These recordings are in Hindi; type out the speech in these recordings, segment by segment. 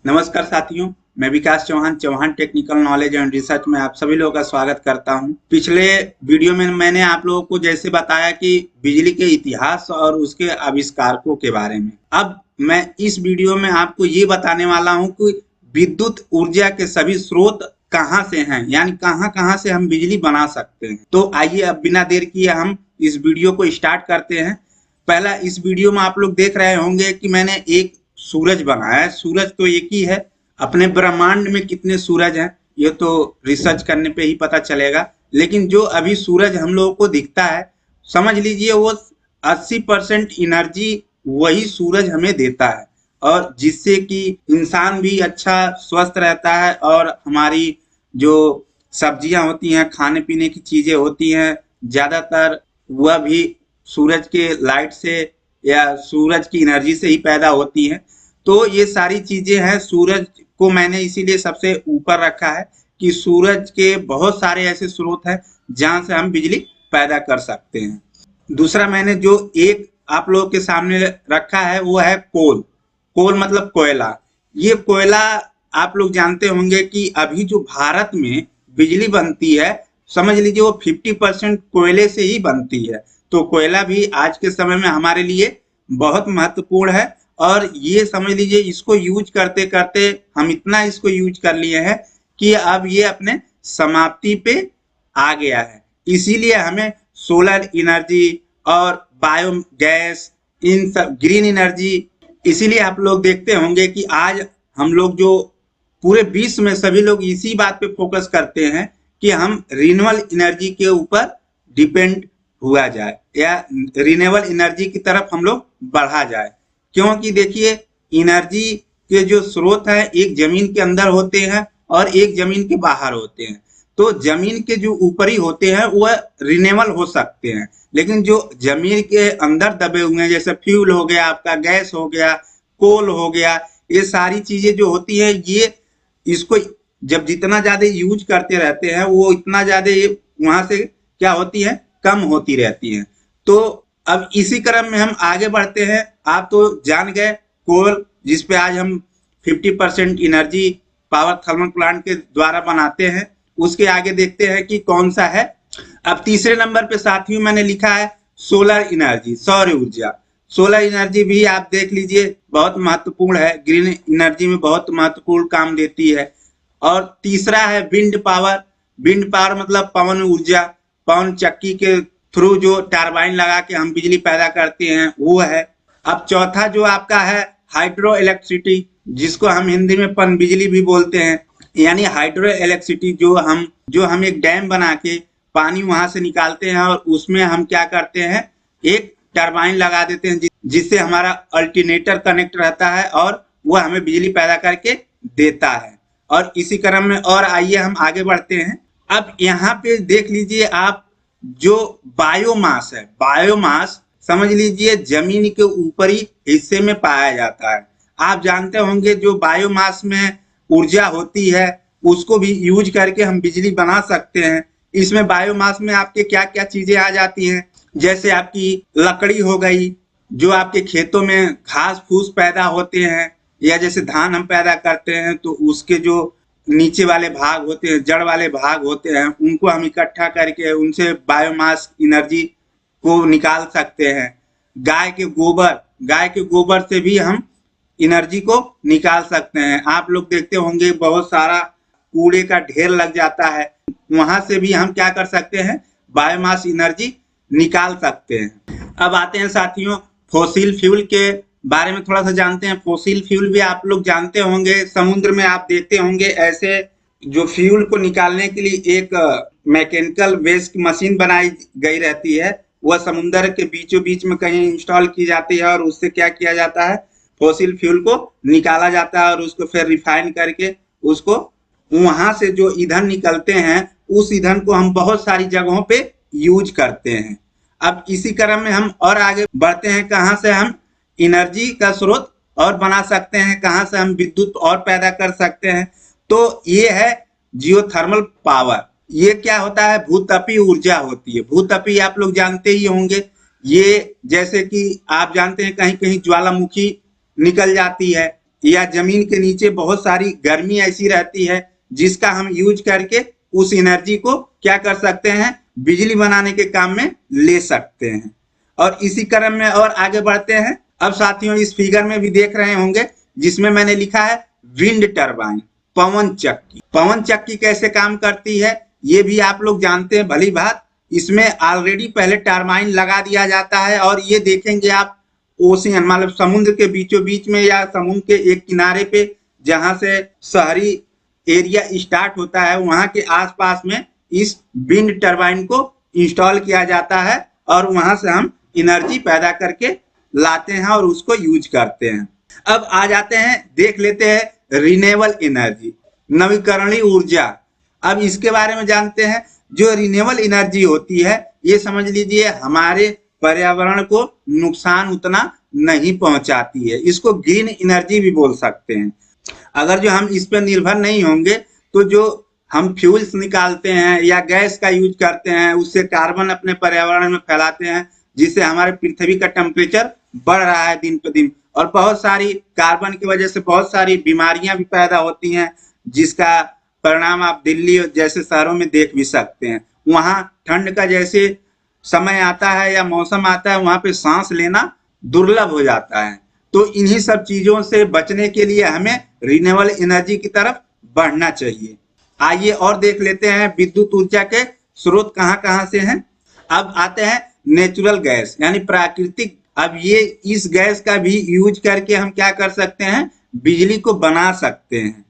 नमस्कार साथियों, मैं Vikas Chauhan Chauhan technical knowledge and research में आप सभी लोगों का स्वागत करता हूं। पिछले वीडियो में मैंने आप लोगों को जैसे बताया कि बिजली के इतिहास और उसके आविष्कारकों के बारे में। अब मैं इस वीडियो में आपको ये बताने वाला हूं कि विद्युत ऊर्जा के सभी स्रोत कहाँ से हैं, यानी कहाँ कहाँ से हम बिजली बना सकते हैं। तो आइए अब बिना देर किए हम इस वीडियो को स्टार्ट करते हैं। पहला, इस वीडियो में आप लोग देख रहे होंगे कि मैंने एक सूरज बनाया है। सूरज तो एक ही है, अपने ब्रह्मांड में कितने सूरज हैं ये तो रिसर्च करने पे ही पता चलेगा। लेकिन जो अभी सूरज हम लोगों को दिखता है, समझ लीजिए वो 80% एनर्जी वही सूरज हमें देता है, और जिससे कि इंसान भी अच्छा स्वस्थ रहता है और हमारी जो सब्जियां होती हैं, खाने पीने की चीजें होती हैं, ज्यादातर वह भी सूरज के लाइट से या सूरज की एनर्जी से ही पैदा होती हैं। तो ये सारी चीजें हैं। सूरज को मैंने इसीलिए सबसे ऊपर रखा है कि सूरज के बहुत सारे ऐसे स्रोत हैं जहां से हम बिजली पैदा कर सकते हैं। दूसरा, मैंने जो एक आप लोगों के सामने रखा है वो है कोल। कोल मतलब कोयला। ये कोयला आप लोग जानते होंगे कि अभी जो भारत में बिजली बनती है, समझ लीजिए वो 50% कोयले से ही बनती है। तो कोयला भी आज के समय में हमारे लिए बहुत महत्वपूर्ण है। और ये समझ लीजिए इसको यूज करते करते हम इतना इसको यूज कर लिए हैं कि अब ये अपने समाप्ति पे आ गया है। इसीलिए हमें सोलर एनर्जी और बायोगैस, इन सब ग्रीन एनर्जी, इसीलिए आप लोग देखते होंगे कि आज हम लोग जो पूरे विश्व में सभी लोग इसी बात पे फोकस करते हैं कि हम रिन्यूएबल एनर्जी के ऊपर डिपेंड हुआ जाए या रिन्यूएबल एनर्जी की तरफ हम लोग बढ़ा जाए। क्योंकि देखिए, एनर्जी के जो स्रोत हैं एक जमीन के अंदर होते हैं और एक जमीन के बाहर होते हैं। तो जमीन के जो ऊपरी होते हैं वह रिन्यूएबल हो सकते हैं, लेकिन जो जमीन के अंदर दबे हुए हैं, जैसे फ्यूल हो गया, आपका गैस हो गया, कोल हो गया, ये सारी चीजें जो होती है, ये इसको जब जितना ज्यादा यूज करते रहते हैं वो इतना ज्यादा वहां से क्या होती है, कम होती रहती है। तो अब इसी क्रम में हम आगे बढ़ते हैं। आप तो जान गए कोल, जिसपे आज हम 50% एनर्जी पावर थर्मल प्लांट के द्वारा बनाते हैं। उसके आगे देखते हैं कि कौन सा है। अब तीसरे नंबर पे साथियों मैंने लिखा है सोलर एनर्जी, सौर ऊर्जा। सोलर एनर्जी भी आप देख लीजिए बहुत महत्वपूर्ण है, ग्रीन एनर्जी में बहुत महत्वपूर्ण काम देती है। और तीसरा है विंड पावर। विंड पावर मतलब पवन ऊर्जा, पवन चक्की के थ्रू जो टरबाइन लगा के हम बिजली पैदा करते हैं वो है। अब चौथा जो आपका है हाइड्रो इलेक्ट्रिसिटी, जिसको हम हिंदी में पन बिजली भी बोलते हैं। यानी हाइड्रो इलेक्ट्रिसिटी जो हम एक डैम बना के पानी वहां से निकालते हैं और उसमें हम क्या करते हैं, एक टरबाइन लगा देते हैं जिससे हमारा अल्टरनेटर कनेक्ट रहता है और वह हमें बिजली पैदा करके देता है। और इसी क्रम में और आइए हम आगे बढ़ते हैं। अब यहाँ पे देख लीजिए आप, जो बायोमास है, बायोमास समझ लीजिए जमीन के ऊपरी हिस्से में पाया जाता है। आप जानते होंगे जो बायोमास में ऊर्जा होती है उसको भी यूज करके हम बिजली बना सकते हैं। इसमें बायोमास में आपके क्या क्या चीजें आ जाती हैं, जैसे आपकी लकड़ी हो गई, जो आपके खेतों में घास फूस पैदा होते हैं, या जैसे धान हम पैदा करते हैं तो उसके जो नीचे वाले भाग होते हैं, जड़ वाले भाग होते हैं, उनको हम इकट्ठा करके उनसे बायोमास एनर्जी को निकाल सकते हैं। गाय के गोबर से भी हम एनर्जी को निकाल सकते हैं। आप लोग देखते होंगे बहुत सारा कूड़े का ढेर लग जाता है, वहां से भी हम क्या कर सकते हैं, बायोमास एनर्जी निकाल सकते हैं। अब आते हैं साथियों फोसिल फ्यूल के बारे में थोड़ा सा जानते हैं। फोसिल फ्यूल भी आप लोग जानते होंगे, समुद्र में आप देखते होंगे ऐसे जो फ्यूल को निकालने के लिए एक मैकेनिकल वेस्ट मशीन बनाई गई रहती है, वह समुद्र के बीचों बीच में कहीं इंस्टॉल की जाती है और उससे क्या किया जाता है, फोसिल फ्यूल को निकाला जाता है और उसको फिर रिफाइन करके उसको वहां से जो ईंधन निकलते हैं उस ईंधन को हम बहुत सारी जगहों पे यूज करते हैं। अब इसी क्रम में हम और आगे बढ़ते हैं, कहां से हम एनर्जी का स्रोत और बना सकते हैं, कहां से हम विद्युत और पैदा कर सकते हैं। तो ये है जियोथर्मल पावर। ये क्या होता है, भूतपी ऊर्जा होती है। भूतपी आप लोग जानते ही होंगे, ये जैसे कि आप जानते हैं कहीं कहीं ज्वालामुखी निकल जाती है या जमीन के नीचे बहुत सारी गर्मी ऐसी रहती है जिसका हम यूज करके उस एनर्जी को क्या कर सकते हैं, बिजली बनाने के काम में ले सकते हैं। और इसी क्रम में और आगे बढ़ते हैं। अब साथियों इस फिगर में भी देख रहे होंगे जिसमें मैंने लिखा है विंड टरबाइन, पवन चक्की। पवन चक्की कैसे काम करती है ये भी आप लोग जानते हैं भली बात। इसमें ऑलरेडी पहले टरबाइन लगा दिया जाता है और ये देखेंगे आप ओशियन मतलब समुद्र के बीचों बीच में या समुद्र के एक किनारे पे जहां से शहरी एरिया स्टार्ट होता है वहां के आसपास में इस विंड टरबाइन को इंस्टॉल किया जाता है और वहां से हम एनर्जी पैदा करके लाते हैं और उसको यूज करते हैं। अब आ जाते हैं, देख लेते हैं रिन्यूएबल एनर्जी, नवीकरणीय ऊर्जा। अब इसके बारे में जानते हैं। जो रिन्यूएबल एनर्जी होती है ये समझ लीजिए हमारे पर्यावरण को नुकसान उतना नहीं पहुंचाती है। इसको ग्रीन एनर्जी भी बोल सकते हैं। अगर जो हम इस पर निर्भर नहीं होंगे तो जो हम फ्यूल्स निकालते हैं या गैस का यूज करते हैं उससे कार्बन अपने पर्यावरण में फैलाते हैं जिससे हमारे पृथ्वी का टेम्परेचर बढ़ रहा है दिन पे दिन। और बहुत सारी कार्बन की वजह से बहुत सारी बीमारियां भी पैदा होती हैं जिसका परिणाम आप दिल्ली जैसे शहरों में देख भी सकते हैं। वहां ठंड का जैसे समय आता है या मौसम आता है वहां पे सांस लेना दुर्लभ हो जाता है। तो इन्हीं सब चीजों से बचने के लिए हमें रिन्यूएबल एनर्जी की तरफ बढ़ना चाहिए। आइए और देख लेते हैं विद्युत ऊर्जा के स्रोत कहाँ से हैं। अब आते हैं नेचुरल गैस यानी प्राकृतिक। अब ये इस गैस का भी यूज करके हम क्या कर सकते हैं, बिजली को बना सकते हैं।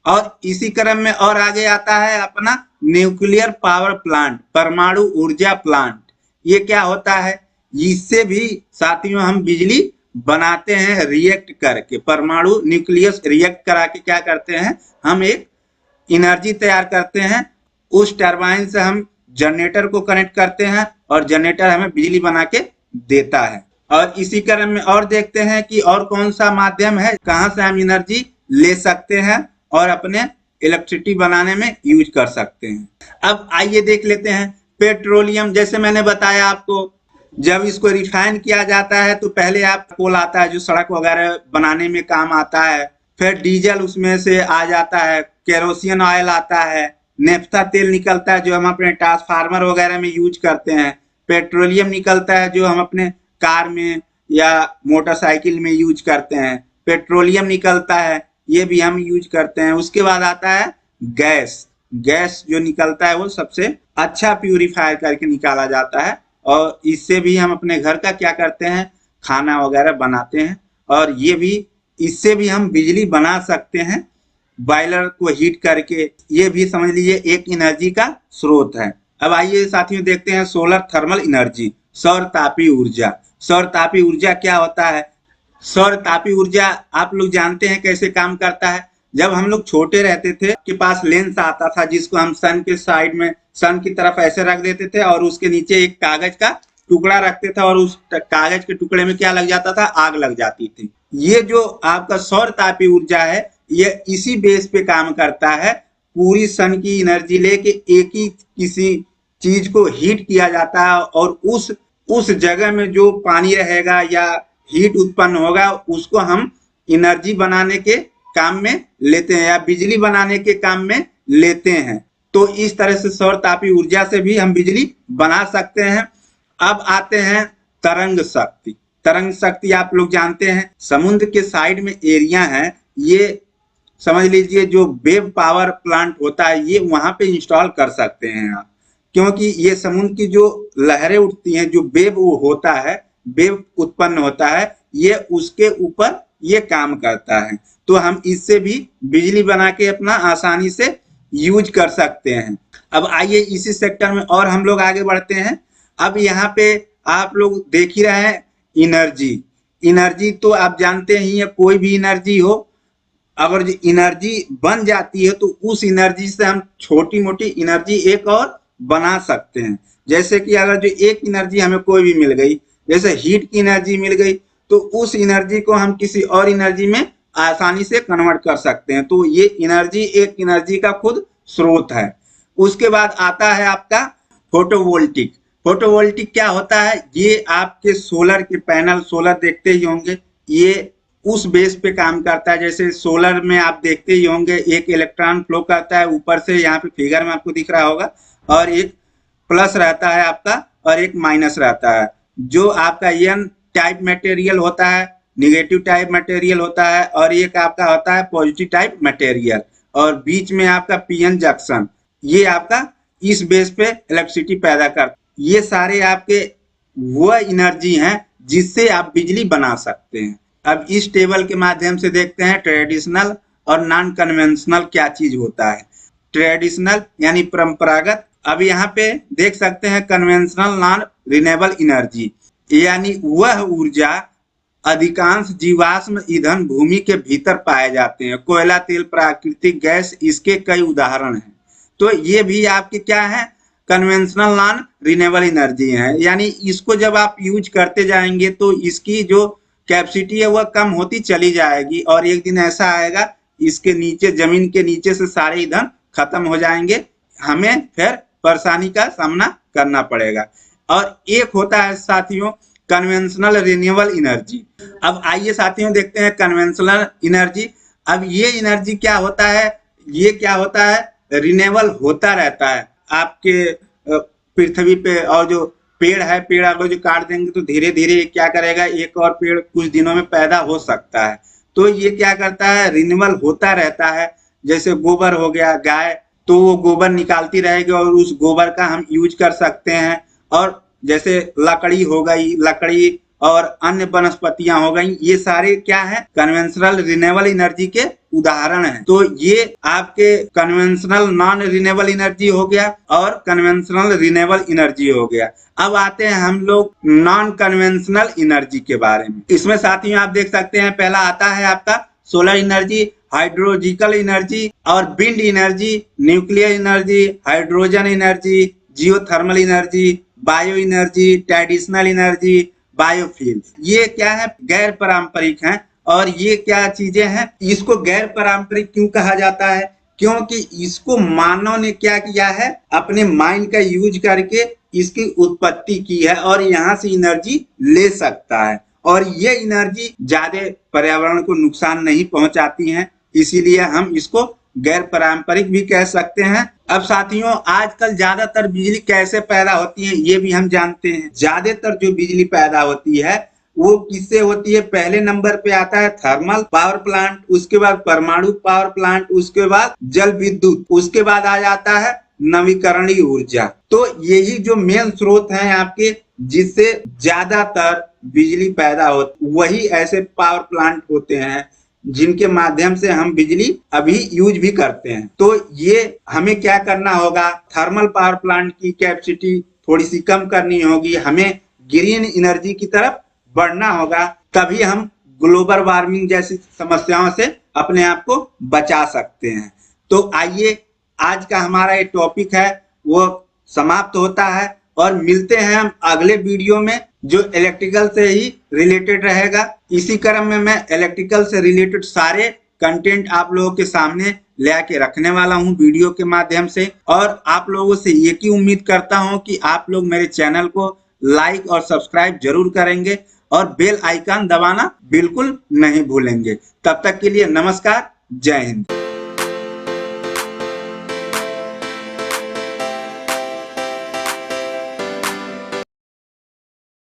और इसी क्रम में और आगे आता है अपना न्यूक्लियर पावर प्लांट, परमाणु ऊर्जा प्लांट। ये क्या होता है, इससे भी साथियों हम बिजली बनाते हैं रिएक्ट करके। परमाणु न्यूक्लियस रिएक्ट करा के क्या करते हैं, हम एक एनर्जी तैयार करते हैं। उस टरबाइन से हम जनरेटर को कनेक्ट करते हैं और जनरेटर हमें बिजली बना के देता है। और इसी क्रम में और देखते हैं कि और कौन सा माध्यम है कहाँ से हम एनर्जी ले सकते हैं और अपने इलेक्ट्रिसिटी बनाने में यूज कर सकते हैं। अब आइए देख लेते हैं पेट्रोलियम। जैसे मैंने बताया आपको, जब इसको रिफाइन किया जाता है तो पहले आप कोल आता है जो सड़क वगैरह बनाने में काम आता है। फिर डीजल उसमें से आ जाता है, केरोसिन ऑयल आता है, नेफ्था तेल निकलता है जो हम अपने ट्रांसफार्मर वगैरह में यूज करते हैं। पेट्रोलियम निकलता है जो हम अपने कार में या मोटरसाइकिल में यूज करते हैं। पेट्रोलियम निकलता है ये भी हम यूज करते हैं। उसके बाद आता है गैस। गैस जो निकलता है वो सबसे अच्छा प्यूरिफायर करके निकाला जाता है और इससे भी हम अपने घर का क्या करते हैं, खाना वगैरह बनाते हैं। और ये भी इससे भी हम बिजली बना सकते हैं बॉयलर को हीट करके। ये भी समझ लीजिए एक एनर्जी का स्रोत है। अब आइए साथियों देखते हैं सोलर थर्मल एनर्जी, सौर तापीय ऊर्जा। सौर तापीय ऊर्जा क्या होता है, सौर तापीय ऊर्जा आप लोग जानते हैं कैसे काम करता है। जब हम लोग छोटे रहते थे के पास लेंस आता था जिसको हम सन के साइड में सन की तरफ ऐसे रख देते थे और उसके नीचे एक कागज का टुकड़ा रखते थे और उस कागज के टुकड़े में क्या लग जाता था, आग लग जाती थी। ये जो आपका सौर तापीय ऊर्जा है ये इसी बेस पे काम करता है। पूरी सन की एनर्जी लेके एक ही किसी चीज को हीट किया जाता है और उस जगह में जो पानी रहेगा या हीट उत्पन्न होगा उसको हम एनर्जी बनाने के काम में लेते हैं या बिजली बनाने के काम में लेते हैं। तो इस तरह से सौर तापीय ऊर्जा से भी हम बिजली बना सकते हैं। अब आते हैं तरंग शक्ति। तरंग शक्ति आप लोग जानते हैं समुद्र के साइड में एरिया है, ये समझ लीजिए जो वेव पावर प्लांट होता है ये वहां पे इंस्टॉल कर सकते हैं आप। क्योंकि ये समुद्र की जो लहरें उठती हैं, जो वेव वो होता है, वेव उत्पन्न होता है, ये उसके ऊपर ये काम करता है। तो हम इससे भी बिजली बना के अपना आसानी से यूज कर सकते हैं। अब आइए इसी सेक्टर में और हम लोग आगे बढ़ते हैं। अब यहाँ पे आप लोग देख ही रहे हैं एनर्जी। एनर्जी तो आप जानते ही है, कोई भी एनर्जी हो अगर जो एनर्जी बन जाती है तो उस एनर्जी से हम छोटी मोटी एनर्जी एक और बना सकते हैं। जैसे कि अगर जो एक एनर्जी हमें कोई भी मिल गई, जैसे हीट की एनर्जी मिल गई, तो उस एनर्जी को हम किसी और एनर्जी में आसानी से कन्वर्ट कर सकते हैं। तो ये एनर्जी एक एनर्जी का खुद स्रोत है। उसके बाद आता है आपका फोटोवोल्टिक। फोटोवोल्टिक क्या होता है, ये आपके सोलर के पैनल, सोलर देखते ही होंगे, ये उस बेस पे काम करता है। जैसे सोलर में आप देखते ही होंगे, एक इलेक्ट्रॉन फ्लो करता है ऊपर से, यहाँ पे फिगर में आपको दिख रहा होगा, और एक प्लस रहता है आपका और एक माइनस रहता है। जो आपका एन टाइप मटेरियल होता है, निगेटिव टाइप मटेरियल होता है, और एक आपका होता है पॉजिटिव टाइप मटेरियल, और बीच में आपका पीएन जंक्शन। ये आपका इस बेस पे इलेक्ट्रिसिटी पैदा करता है। ये सारे आपके वह एनर्जी हैं जिससे आप बिजली बना सकते हैं। अब इस टेबल के माध्यम से देखते हैं ट्रेडिशनल और नॉन कन्वेंशनल क्या चीज होता है। ट्रेडिशनल यानी परंपरागत, अब यहाँ पे देख सकते हैं कन्वेंशनल नॉन रिन्यूएबल एनर्जी, यानी वह ऊर्जा अधिकांश जीवाश्म ईंधन भूमि के भीतर पाए जाते हैं। कोयला, तेल, प्राकृतिक गैस इसके कई उदाहरण हैं। तो ये भी आपके क्या है, कन्वेंशनल नॉन रिन्यूएबल एनर्जी है। यानी इसको जब आप यूज करते जाएंगे तो इसकी जो कैपेसिटी है वह कम होती चली जाएगी, और एक दिन ऐसा आएगा इसके नीचे, जमीन के नीचे से सारे ईंधन खत्म हो जाएंगे, हमें फिर परेशानी का सामना करना पड़ेगा। और एक होता है साथियों कन्वेंशनल रिन्यूएबल एनर्जी। अब आइए साथियों देखते हैं कन्वेंशनल एनर्जी। अब ये एनर्जी क्या होता है, ये क्या होता है, रिन्यूएबल होता रहता है आपके पृथ्वी पे। और जो पेड़ है, पेड़ अगर जो काट देंगे तो धीरे धीरे क्या करेगा, एक और पेड़ कुछ दिनों में पैदा हो सकता है। तो ये क्या करता है, रिन्यूएबल होता रहता है। जैसे गोबर हो गया, गाय, तो वो गोबर निकालती रहेगी और उस गोबर का हम यूज कर सकते हैं। और जैसे लकड़ी हो गई, लकड़ी और अन्य वनस्पतियां हो गई, ये सारे क्या है, कन्वेंशनल रिन्यूएबल एनर्जी के उदाहरण हैं। तो ये आपके कन्वेंशनल नॉन रिन्यूएबल एनर्जी हो गया और कन्वेंशनल रिन्यूएबल एनर्जी हो गया। अब आते हैं हम लोग नॉन कन्वेंशनल एनर्जी के बारे में। इसमें साथियों आप देख सकते हैं, पहला आता है आपका सोलर एनर्जी, हाइड्रोलॉजिकल एनर्जी और wind energy, nuclear energy, hydrogen energy, geothermal energy, bio energy, traditional energy, biofuel. ये क्या है, गैर पारंपरिक हैं। और ये क्या चीजें हैं, इसको गैर पारंपरिक क्यों कहा जाता है, क्योंकि इसको मानव ने क्या किया है, अपने माइंड का यूज करके इसकी उत्पत्ति की है और यहाँ से एनर्जी ले सकता है। और ये एनर्जी ज्यादा पर्यावरण को नुकसान नहीं पहुंचाती है, इसीलिए हम इसको गैर पारंपरिक भी कह सकते हैं। अब साथियों आजकल ज्यादातर बिजली कैसे पैदा होती है ये भी हम जानते हैं। ज्यादातर जो बिजली पैदा होती है वो किससे होती है, पहले नंबर पे आता है थर्मल पावर प्लांट, उसके बाद परमाणु पावर प्लांट, उसके बाद जल विद्युत, उसके बाद आ जाता है नवीकरणीय ऊर्जा। तो यही जो मेन स्रोत हैं आपके जिससे ज्यादातर बिजली पैदा होती, वही ऐसे पावर प्लांट होते हैं जिनके माध्यम से हम बिजली अभी यूज भी करते हैं। तो ये हमें क्या करना होगा, थर्मल पावर प्लांट की कैपेसिटी थोड़ी सी कम करनी होगी, हमें ग्रीन एनर्जी की तरफ बढ़ना होगा, तभी हम ग्लोबल वार्मिंग जैसी समस्याओं से अपने आप को बचा सकते हैं। तो आइए आज का हमारा ये टॉपिक है वो समाप्त होता है, और मिलते हैं हम अगले वीडियो में जो इलेक्ट्रिकल से ही रिलेटेड रहेगा। इसी क्रम में मैं इलेक्ट्रिकल से रिलेटेड सारे कंटेंट आप लोगों के सामने ले आके रखने वाला हूं वीडियो के माध्यम से। और आप लोगों से एक ही उम्मीद करता हूं कि आप लोग मेरे चैनल को लाइक और सब्सक्राइब जरूर करेंगे और बेल आइकन दबाना बिल्कुल नहीं भूलेंगे। तब तक के लिए नमस्कार, जय हिंद।